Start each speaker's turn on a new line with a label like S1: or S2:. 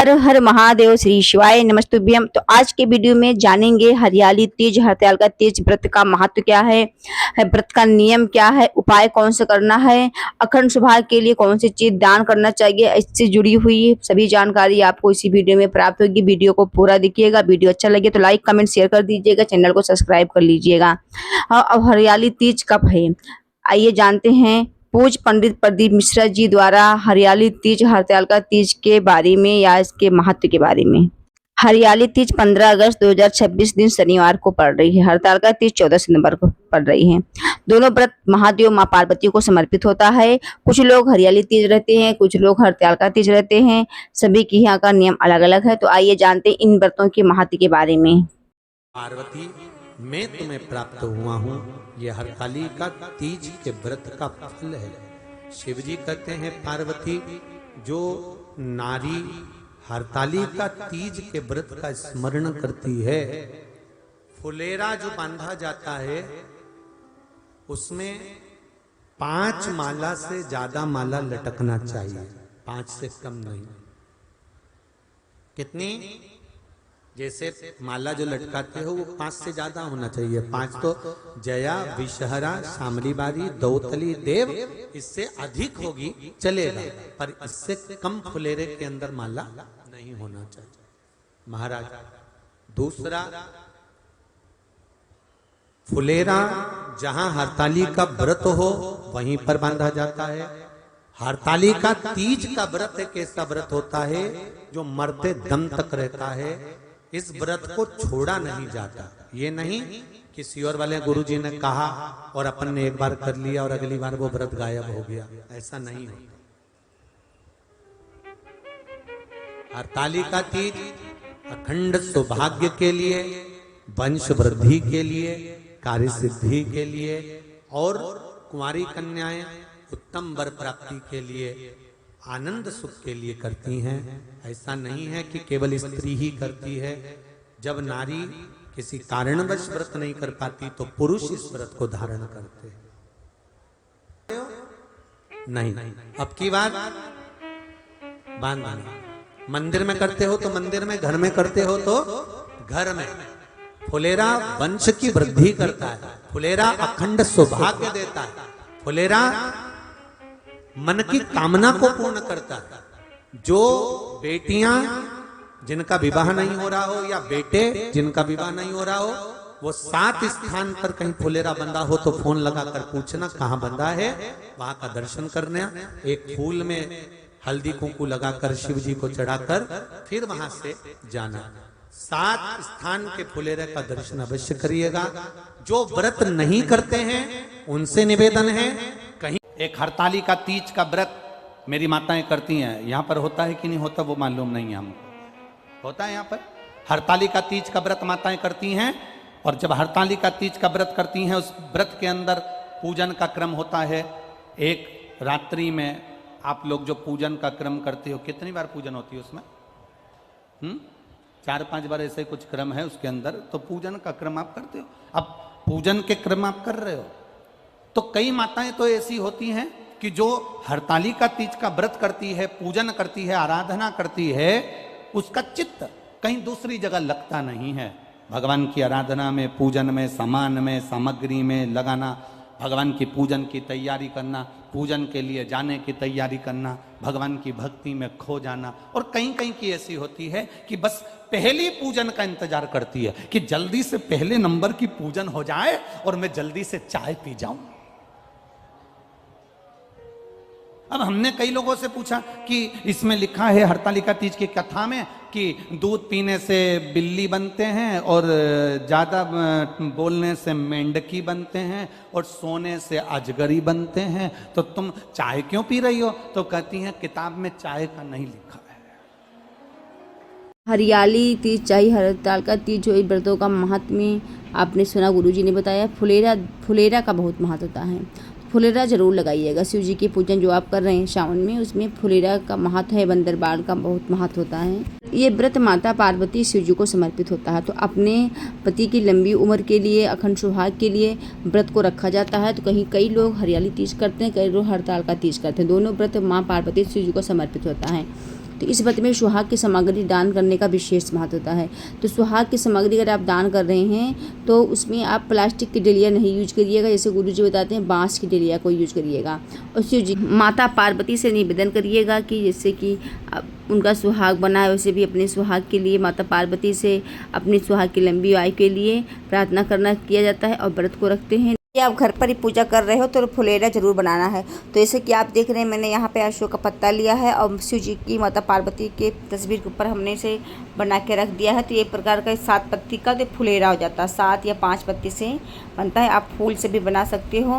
S1: हर हर महादेव, श्री शिवाय नमस्तुभ्यम। तो आज के वीडियो में जानेंगे हरियाली तीज, हड़ताल तीज व्रत का महत्व क्या है, व्रत का नियम क्या है, उपाय कौन सा करना है, अखंड सौभाग्य के लिए कौन सी चीज दान करना चाहिए। इससे जुड़ी हुई सभी जानकारी आपको इसी वीडियो में प्राप्त होगी। वीडियो को पूरा देखिएगा। वीडियो अच्छा लगे तो लाइक कमेंट शेयर कर दीजिएगा, चैनल को सब्सक्राइब कर लीजिएगा। अब हरियाली तीज कब है, आइए जानते हैं। पूज्य पंडित प्रदीप मिश्रा जी द्वारा हरियाली तीज, हड़ताल तीज के बारे में या इसके महत्व के बारे में। हरियाली तीज 15 अगस्त 2026 दिन शनिवार को पड़ रही है। हड़ताल तीज 14 सितंबर को पड़ रही है। दोनों व्रत महादेव माँ पार्वती को समर्पित होता है। कुछ लोग हरियाली तीज रहते हैं, कुछ लोग हड़ताल तीज रहते हैं। सभी के यहाँ का नियम अलग अलग है। तो आइए जानते हैं इन व्रतों के महत्व के बारे में।
S2: पार्वती, मैं तुम्हें प्राप्त हुआ हूँ, यह हरतालिका तीज के व्रत का फल है। शिव जी कहते हैं पार्वती, जो नारी हरतालिका तीज के व्रत का स्मरण करती है, फुलेरा जो बांधा जाता है उसमें 5 माला से ज्यादा माला लटकना चाहिए, 5 से कम नहीं। कितनी? जैसे माला जो लटकाते हो वो 5 से ज्यादा होना चाहिए। 5 तो जया, विषहरा, शामली बारी, दौतली, देव, इससे अधिक होगी चलेगा, पर इससे कम फुलेरे के अंदर माला नहीं होना चाहिए महाराज। दूसरा, फुलेरा जहां हरतालिका व्रत हो वहीं पर बांधा जाता है। हरतालिका तीज का व्रत एक ऐसा व्रत होता है जो मरते दम तक रहता है। इस व्रत को छोड़ा नहीं जाता। ये नहीं कि सियोर वाले गुरुजी ने कहा और अपन ने एक बार कर लिया और अगली बार वो व्रत गायब हो गया, ऐसा नहीं होता। हरतालिका तीज अखंड सौभाग्य के लिए, वंश वृद्धि के लिए, कार्य सिद्धि के लिए और कुंवारी कन्याएं उत्तम वर प्राप्ति के लिए, आनंद सुख के लिए करती हैं। ऐसा नहीं है कि केवल स्त्री ही करती है। जब नारी किसी कारणवश व्रत नहीं कर पाती तो पुरुष इस व्रत को धारण करते हैं। नहीं, अब की बात बांधना। मंदिर में करते हो तो मंदिर में, घर में करते हो तो घर में। फुलेरा वंश की वृद्धि करता है, फुलेरा अखंड सौभाग्य देता है, फुलेरा मन की कामना को पूर्ण करता है। जो बेटियां जिनका विवाह नहीं हो रहा हो या बेटे जिनका विवाह नहीं हो रहा हो, वो 7 स्थान पर कहीं फुलेरा बंधा हो तो फोन लगाकर पूछना कहाँ बंधा है, वहां का दर्शन करना। एक फूल में हल्दी कुंकू लगाकर शिव जी को चढ़ाकर फिर वहां से जाना। 7 स्थान के फुलेरे का दर्शन अवश्य करिएगा। जो व्रत नहीं करते हैं उनसे निवेदन है, कहीं एक हरतालिका तीज का व्रत मेरी माताएं करती हैं। यहाँ पर होता है कि नहीं होता वो मालूम नहीं है हमको। होता है यहाँ पर हरतालिका तीज का व्रत माताएं करती हैं। और जब हरतालिका तीज का व्रत करती हैं, उस व्रत के अंदर पूजन का क्रम होता है। एक रात्रि में आप लोग जो पूजन का क्रम करते हो, कितनी बार पूजन होती है उसमें? 4-5 बार ऐसे कुछ क्रम है उसके अंदर। तो पूजन का क्रम आप करते हो। अब पूजन के क्रम आप कर रहे हो तो कई माताएं तो ऐसी होती हैं कि जो हरतालिका तीज का व्रत करती है, पूजन करती है, आराधना करती है, उसका चित्त कहीं दूसरी जगह लगता नहीं है। भगवान की आराधना में, पूजन में, सामान में, सामग्री में लगाना, भगवान की पूजन की तैयारी करना, पूजन के लिए जाने की तैयारी करना, भगवान की भक्ति में खो जाना। और कहीं कहीं की ऐसी होती है कि बस पहली पूजन का इंतजार करती है कि जल्दी से पहले नंबर की पूजन हो जाए और मैं जल्दी से चाय पी जाऊं। अब हमने कई लोगों से पूछा कि इसमें लिखा है हरतालिका तीज की कथा में कि दूध पीने से बिल्ली बनते हैं और ज़्यादा बोलने से मेंढकी बनते हैं और सोने से अजगरी बनते हैं, तो तुम चाय क्यों पी रही हो? तो कहती हैं किताब में चाय का नहीं लिखा है।
S1: हरियाली तीज चाहे हड़ताल तीज जो व्रतों का महत्व आपने सुना, गुरुजी ने बताया। फुलेरा का बहुत महत्व होता है। फुलेरा जरूर लगाइएगा। शिव जी की पूजन जो आप कर रहे हैं सावन में, उसमें फुलेरा का महत्व है। बंदर बाण का बहुत महत्व होता है। ये व्रत माता पार्वती शिव जी को समर्पित होता है। तो अपने पति की लंबी उम्र के लिए, अखंड सौभाग्य के लिए व्रत को रखा जाता है। तो कई लोग हरियाली तीज करते हैं, कई लोग हड़ताल तीज करते हैं। दोनों व्रत माँ पार्वती शिव जी को समर्पित होता है। तो इस व्रत में सुहाग की सामग्री दान करने का विशेष महत्व होता है। तो सुहाग की सामग्री अगर आप दान कर रहे हैं तो उसमें आप प्लास्टिक की डलिया नहीं यूज करिएगा, जैसे गुरु जी बताते हैं बांस की डलिया को यूज करिएगा। और शिव जी माता पार्वती से निवेदन करिएगा कि जैसे कि उनका सुहाग बना है, वैसे भी अपने सुहाग के लिए माता पार्वती से अपने सुहाग की लंबी आयु के लिए प्रार्थना करना किया जाता है और व्रत को रखते हैं। कि आप घर पर ही पूजा कर रहे हो तो फुलेरा जरूर बनाना है। तो जैसे कि आप देख रहे हैं मैंने यहाँ पे अशोक का पत्ता लिया है और शिव जी की माता पार्वती के तस्वीर के ऊपर हमने इसे बना के रख दिया है। तो ये प्रकार का 7 पत्ती का तो फुलेरा हो जाता है, 7 या 5 पत्ती से बनता है। आप फूल से भी बना सकते हो।